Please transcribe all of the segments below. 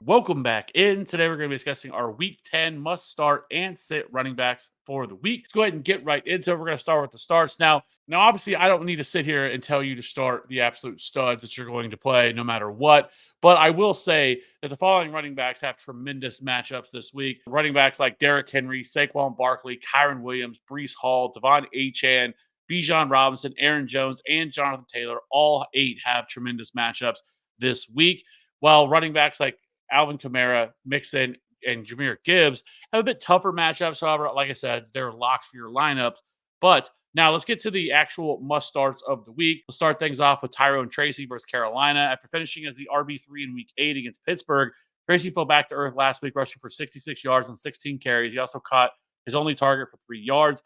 Welcome back in. Today we're going to be discussing our Week 10 must start and sit running backs for the week. Let's go ahead and get right into it. We're going to start with the starts. Now, obviously, I don't need to sit here and tell you to start the absolute studs that you're going to play no matter what. But I will say that the following running backs have tremendous matchups this week. Running backs like Derrick Henry, Saquon Barkley, Kyron Williams, Brees Hall, Devon Achane, Bijan Robinson, Aaron Jones, and Jonathan Taylor. All 8 have tremendous matchups this week. While running backs like Alvin Kamara, Mixon, and Jahmyr Gibbs have a bit tougher matchups. However, like I said, they're locks for your lineups. But now let's get to the actual must starts of the week. We'll start things off with Tyrone Tracy versus Carolina. After finishing as the RB3 in week 8 against Pittsburgh, Tracy fell back to earth last week, rushing for 66 yards and 16 carries. He also caught his only target for 3 yards.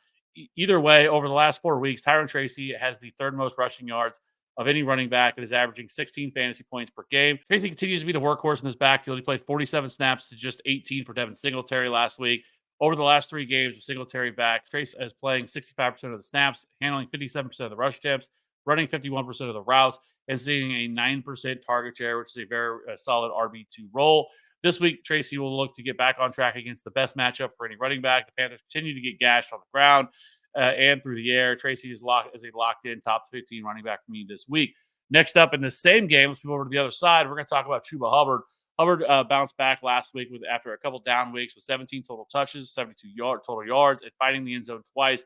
Either way, over the last 4 weeks, Tyrone Tracy has the third most rushing yards of any running back and is averaging 16 fantasy points per game. Tracy continues to be the workhorse in this backfield. He played 47 snaps to just 18 for Devin Singletary last week. Over the last 3 games with Singletary back, Tracy is playing 65% of the snaps, handling 57% of the rush attempts, running 51% of the routes, and seeing a 9% target share, which is a very solid RB2 role. This week, Tracy will look to get back on track against the best matchup for any running back. The Panthers continue to get gashed on the ground and through the air. Tracy is a locked-in top 15 running back for me this week. Next up in the same game, let's move over to the other side. We're going to talk about Chuba Hubbard. Hubbard bounced back last week after a couple down weeks with 17 total touches, 72 total yards, and finding the end zone twice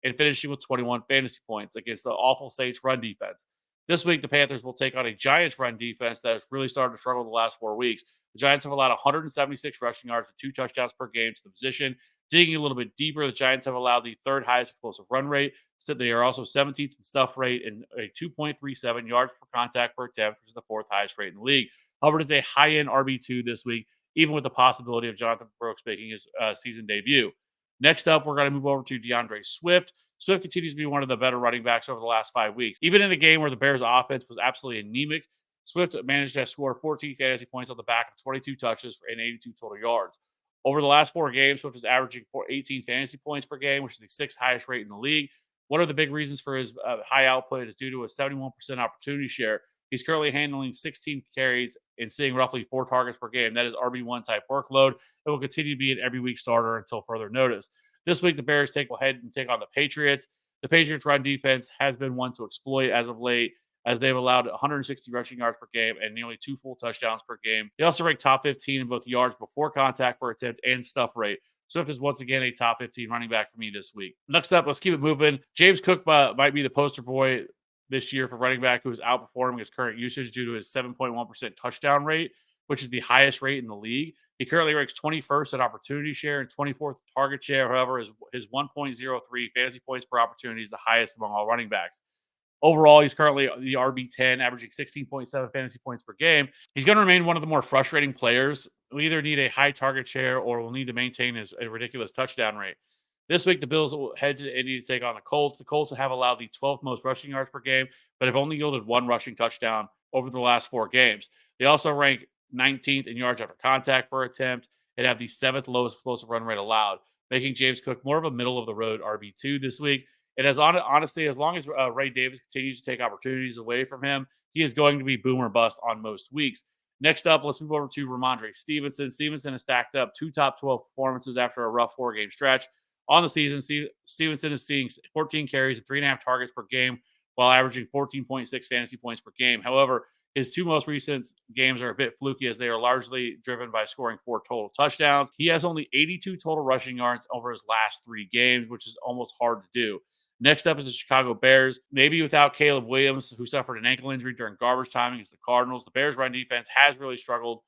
and finishing with 21 fantasy points against the awful Saints run defense. This week, the Panthers will take on a Giants run defense that has really started to struggle the last 4 weeks. The Giants have allowed 176 rushing yards and 2 touchdowns per game to the position. Digging a little bit deeper, the Giants have allowed the third highest explosive run rate. So they are also 17th in stuff rate and a 2.37 yards per contact per attempt, which is the 4th highest rate in the league. Hubbard is a high-end RB2 this week, even with the possibility of Jonathan Brooks making his season debut. Next up, we're going to move over to DeAndre Swift. Swift continues to be one of the better running backs over the last 5 weeks. Even in a game where the Bears' offense was absolutely anemic, Swift managed to score 14 fantasy points on the back of 22 touches and 82 total yards. Over the last 4 games, Swift is averaging 18 fantasy points per game, which is the 6th highest rate in the league. One of the big reasons for his high output is due to a 71% opportunity share. He's currently handling 16 carries and seeing roughly 4 targets per game. That is RB1 type workload. It will continue to be an every week starter until further notice. This week, the Bears will head and take on the Patriots. The Patriots' run defense has been one to exploit as of late, as they've allowed 160 rushing yards per game and nearly 2 full touchdowns per game. They also rank top 15 in both yards before contact per attempt and stuff rate. Swift is once again a top 15 running back for me this week. Next up, let's keep it moving. James Cook might be the poster boy this year for running back who is outperforming his current usage due to his 7.1% touchdown rate, which is the highest rate in the league. He currently ranks 21st at opportunity share and 24th target share. However, his 1.03 fantasy points per opportunity is the highest among all running backs. Overall, he's currently the RB10, averaging 16.7 fantasy points per game. He's going to remain one of the more frustrating players. We either need a high target share or we'll need to maintain a ridiculous touchdown rate. This week, the Bills will head to Indy to take on the Colts. The Colts have allowed the 12th most rushing yards per game, but have only yielded 1 rushing touchdown over the last 4 games. They also rank 19th in yards after contact per attempt and have the 7th lowest explosive run rate allowed, making James Cook more of a middle-of-the-road RB2 this week. And honestly, as long as Ray Davis continues to take opportunities away from him, he is going to be boom or bust on most weeks. Next up, let's move over to Rhamondre Stevenson. Stevenson has stacked up 2 top 12 performances after a rough 4-game stretch. On the season, Stevenson is seeing 14 carries and 3.5 targets per game while averaging 14.6 fantasy points per game. However, his 2 most recent games are a bit fluky as they are largely driven by scoring 4 total touchdowns. He has only 82 total rushing yards over his last 3 games, which is almost hard to do. Next up is the Chicago Bears. Maybe without Caleb Williams, who suffered an ankle injury during garbage time against the Cardinals, the Bears' run defense has really struggled.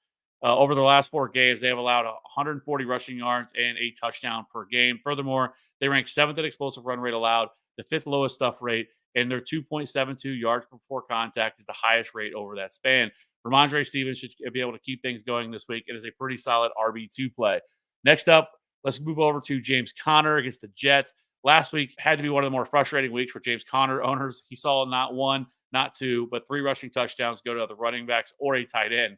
Over the last 4 games, they have allowed 140 rushing yards and a touchdown per game. Furthermore, they rank 7th in explosive run rate allowed, the 5th lowest stuff rate, and their 2.72 yards before contact is the highest rate over that span. Rhamondre Stevenson should be able to keep things going this week. It is a pretty solid RB2 play. Next up, let's move over to James Conner against the Jets. Last week had to be one of the more frustrating weeks for James Conner owners. He saw not 1, not 2, but 3 rushing touchdowns go to other running backs or a tight end.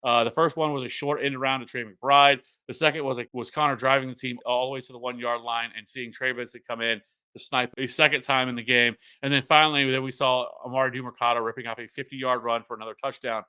The first one was a short end around to Trey McBride. The second was Conner driving the team all the way to the 1-yard line and seeing Trey Benson come in to snipe a second time in the game. And then finally, we saw Amari DiMercato ripping off a 50-yard run for another touchdown.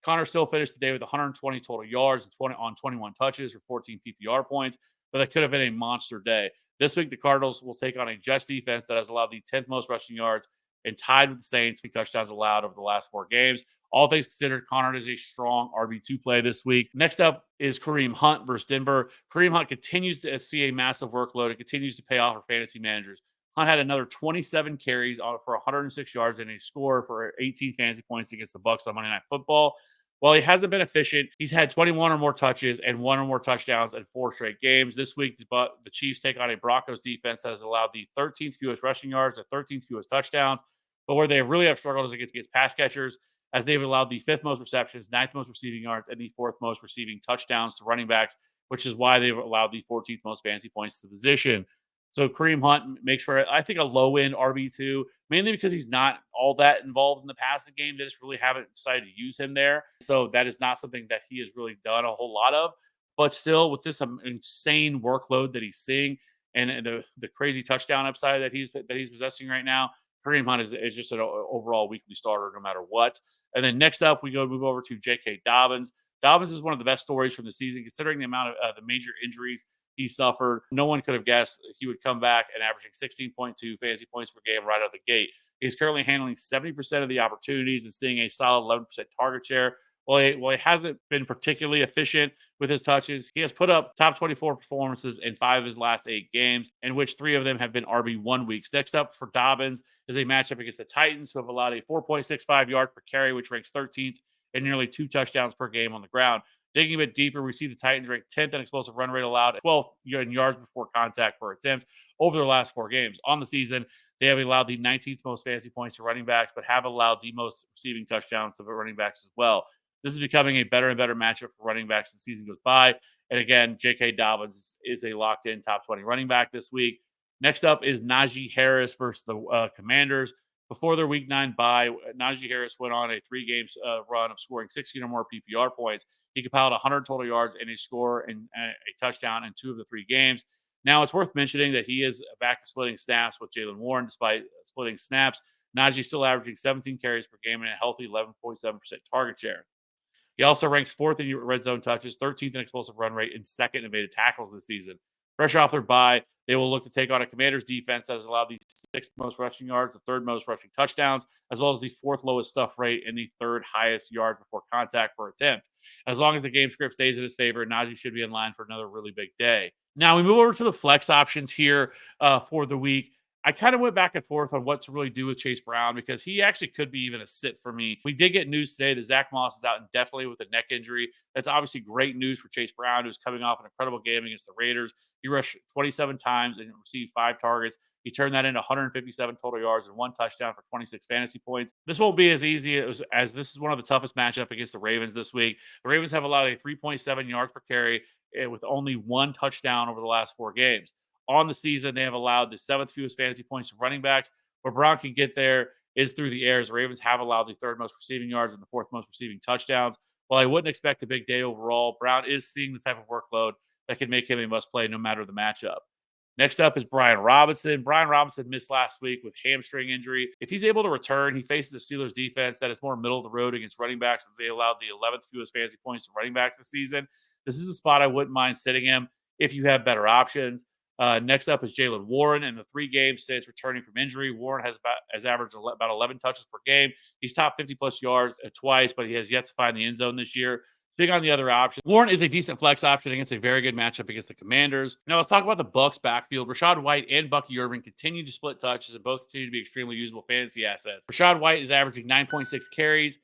Connor still finished the day with 120 total yards and 21 touches for 14 PPR points, but that could have been a monster day. This week, the Cardinals will take on a Jets defense that has allowed the 10th most rushing yards and tied with the Saints for touchdowns allowed over the last 4 games. All things considered, Connor is a strong RB2 play this week. Next up is Kareem Hunt versus Denver. Kareem Hunt continues to see a massive workload. It continues to pay off for fantasy managers. Hunt had another 27 carries for 106 yards and a score for 18 fantasy points against the Bucs on Monday Night Football. While he hasn't been efficient, he's had 21 or more touches and 1 or more touchdowns in 4 straight games. This week, the Chiefs take on a Broncos defense that has allowed the 13th fewest rushing yards, the 13th fewest touchdowns, but where they really have struggled is against pass catchers, as they've allowed the 5th most receptions, 9th most receiving yards, and the 4th most receiving touchdowns to running backs, which is why they've allowed the 14th most fantasy points to the position. So Kareem Hunt makes for, I think, a low-end RB2, mainly because he's not all that involved in the passing game. They just really haven't decided to use him there. So that is not something that he has really done a whole lot of. But still, with this insane workload that he's seeing and the crazy touchdown upside that he's possessing right now, Kareem Hunt is just an overall weekly starter no matter what. And then next up, we move over to J.K. Dobbins. Dobbins is one of the best stories from the season, considering the amount of the major injuries he suffered. No one could have guessed he would come back and averaging 16.2 fantasy points per game right out of the gate. He's currently handling 70% of the opportunities and seeing a solid 11% target share. While he hasn't been particularly efficient with his touches, he has put up top 24 performances in 5 of his last 8 games, in which 3 of them have been RB1 weeks. Next up for Dobbins is a matchup against the Titans, who have allowed a 4.65 yard per carry, which ranks 13th, and nearly 2 touchdowns per game on the ground. Digging a bit deeper, we see the Titans ranked 10th in explosive run rate allowed, 12th in yards before contact per attempt over their last 4 games. On the season, they have allowed the 19th most fantasy points to running backs, but have allowed the most receiving touchdowns to running backs as well. This is becoming a better and better matchup for running backs as the season goes by. And again, J.K. Dobbins is a locked-in top 20 running back this week. Next up is Najee Harris versus the Commanders. Before their Week 9 bye, Najee Harris went on a 3-game run of scoring 16 or more PPR points. He compiled 100 total yards and a score and a touchdown in 2 of the 3 games. Now, it's worth mentioning that he is back to splitting snaps with Jaylen Warren. Despite splitting snaps, Najee still averaging 17 carries per game and a healthy 11.7% target share. He also ranks 4th in red zone touches, 13th in explosive run rate, and 2nd in evaded tackles this season. Fresh off their bye, they will look to take on a Commanders defense that has allowed the 6th most rushing yards, the 3rd most rushing touchdowns, as well as the 4th lowest stuff rate and the 3rd highest yards before contact per attempt. As long as the game script stays in his favor, Najee should be in line for another really big day. Now we move over to the flex options here for the week. I kind of went back and forth on what to really do with Chase Brown because he actually could be even a sit for me. We did get news today that Zach Moss is out indefinitely with a neck injury. That's obviously great news for Chase Brown, who's coming off an incredible game against the Raiders. He rushed 27 times and received 5 targets. He turned that into 157 total yards and 1 touchdown for 26 fantasy points. This won't be as easy as this is one of the toughest matchup against the Ravens this week. The Ravens have allowed a 3.7 yards per carry with only 1 touchdown over the last 4 games. On the season, they have allowed the 7th fewest fantasy points to running backs. Where Brown can get there is through the air. The Ravens have allowed the 3rd most receiving yards and the 4th most receiving touchdowns. While I wouldn't expect a big day overall, Brown is seeing the type of workload that can make him a must-play no matter the matchup. Next up is Brian Robinson. Brian Robinson missed last week with hamstring injury. If he's able to return, he faces a Steelers defense that is more middle of the road against running backs, as they allowed the 11th fewest fantasy points to running backs this season. This is a spot I wouldn't mind sitting him if you have better options. Next up is Jaylen Warren. In the 3 games since returning from injury, Warren has averaged about 11 touches per game. He's top 50-plus yards twice, but he has yet to find the end zone this year. Big on the other option. Warren is a decent flex option against a very good matchup against the Commanders. Now let's talk about the Bucs backfield. Rachaad White and Bucky Irving continue to split touches and both continue to be extremely usable fantasy assets. Rachaad White is averaging 9.6 carries,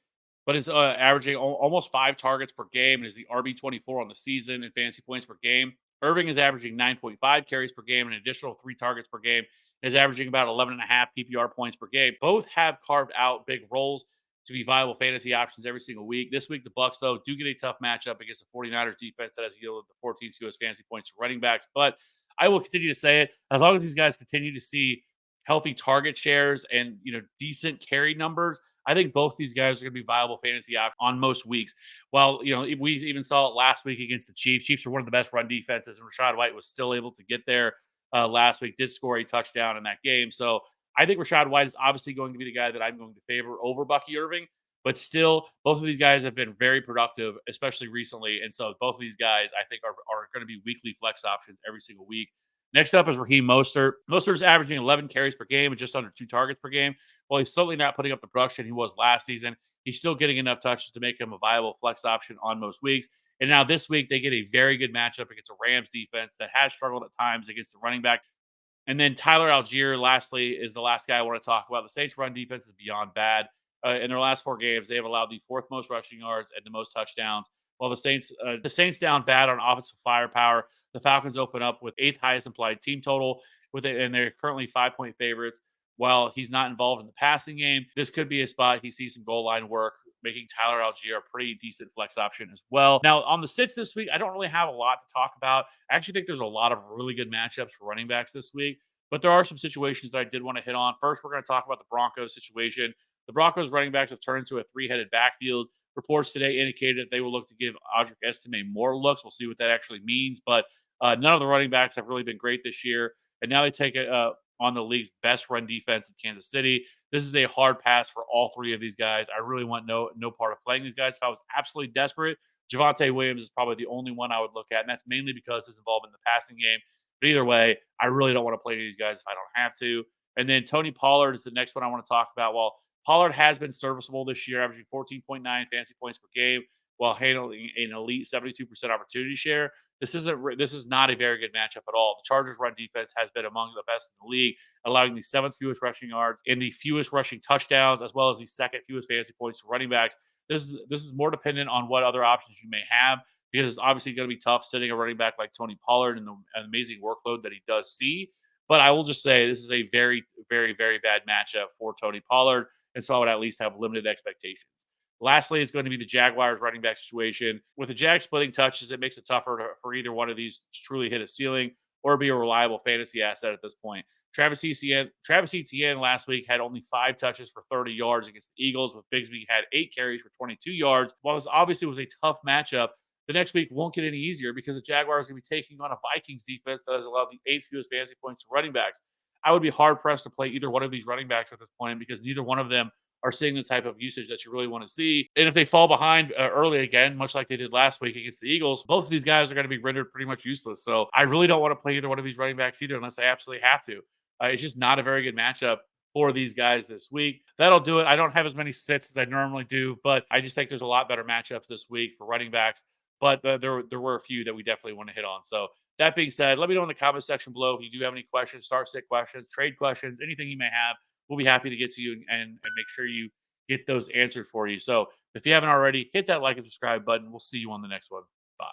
but is averaging almost 5 targets per game and is the RB24 on the season in fantasy points per game. Irving is averaging 9.5 carries per game and an additional 3 targets per game, and is averaging about 11.5 PPR points per game. Both have carved out big roles to be viable fantasy options every single week. This week, the Bucs, though, do get a tough matchup against the 49ers defense that has yielded the 14th fewest fantasy points to running backs. But I will continue to say it, as long as these guys continue to see healthy target shares and decent carry numbers, I think both these guys are going to be viable fantasy options on most weeks. Well, we even saw it last week against the Chiefs. Chiefs are one of the best run defenses, and Rachaad White was still able to get there last week, did score a touchdown in that game. So I think Rachaad White is obviously going to be the guy that I'm going to favor over Bucky Irving. But still, both of these guys have been very productive, especially recently. And so both of these guys, I think, are going to be weekly flex options every single week. Next up is Raheem Mostert. Mostert is averaging 11 carries per game and just under 2 targets per game. While he's certainly not putting up the production he was last season, he's still getting enough touches to make him a viable flex option on most weeks. And now this week, they get a very good matchup against a Rams defense that has struggled at times against the running back. And then Tyler Allgeier, lastly, is the last guy I want to talk about. The Saints' run defense is beyond bad. In their last 4 games, they have allowed the fourth most rushing yards and the most touchdowns. While the Saints down bad on offensive firepower, the Falcons open up with eighth highest implied team total with it, and they're currently 5-point favorites. While he's not involved in the passing game, this could be a spot he sees some goal line work, making Tyler Allgeier a pretty decent flex option as well. Now, on the sits this week, I don't really have a lot to talk about. I actually think there's a lot of really good matchups for running backs this week, but there are some situations that I did want to hit on. First, we're going to talk about the Broncos situation. The Broncos running backs have turned into a three-headed backfield. Reports today indicated that they will look to give Audric Estime more looks. We'll see what that actually means, but none of the running backs have really been great this year, and now they take it on the league's best run defense in Kansas City. This is a hard pass for all three of these guys. I really want no part of playing these guys. If I was absolutely desperate, Javonte Williams is probably the only one I would look at, and that's mainly because his involvement in the passing game. But either way, I really don't want to play these guys if I don't have to. And then Tony Pollard is the next one I want to talk about. Well, Pollard has been serviceable this year, averaging 14.9 fantasy points per game while handling an elite 72% opportunity share. This is not a very good matchup at all. The Chargers' run defense has been among the best in the league, allowing the seventh fewest rushing yards and the fewest rushing touchdowns, as well as the second fewest fantasy points to running backs. This is more dependent on what other options you may have, because it's obviously going to be tough sitting a running back like Tony Pollard and the amazing workload that he does see. But I will just say this is a very, very, very bad matchup for Tony Pollard, and so I would at least have limited expectations. Lastly, is going to be the Jaguars running back situation. With the Jags splitting touches, it makes it tougher for either one of these to truly hit a ceiling or be a reliable fantasy asset at this point. Travis Etienne last week had only 5 touches for 30 yards against the Eagles, with Bigsby had 8 carries for 22 yards. While this obviously was a tough matchup, the next week won't get any easier because the Jaguars are going to be taking on a Vikings defense that has allowed the 8th fewest fantasy points to running backs. I would be hard-pressed to play either one of these running backs at this point because neither one of them are seeing the type of usage that you really want to see. And if they fall behind early again, much like they did last week against the Eagles, both of these guys are going to be rendered pretty much useless. So I really don't want to play either one of these running backs either unless I absolutely have to. It's just not a very good matchup for these guys this week. That'll do it. I don't have as many sits as I normally do, but I just think there's a lot better matchups this week for running backs. But there were a few that we definitely want to hit on. So that being said, let me know in the comment section below if you do have any questions, start sit questions, trade questions, anything you may have. We'll be happy to get to you and make sure you get those answered for you. So if you haven't already, hit that like and subscribe button. We'll see you on the next one. Bye.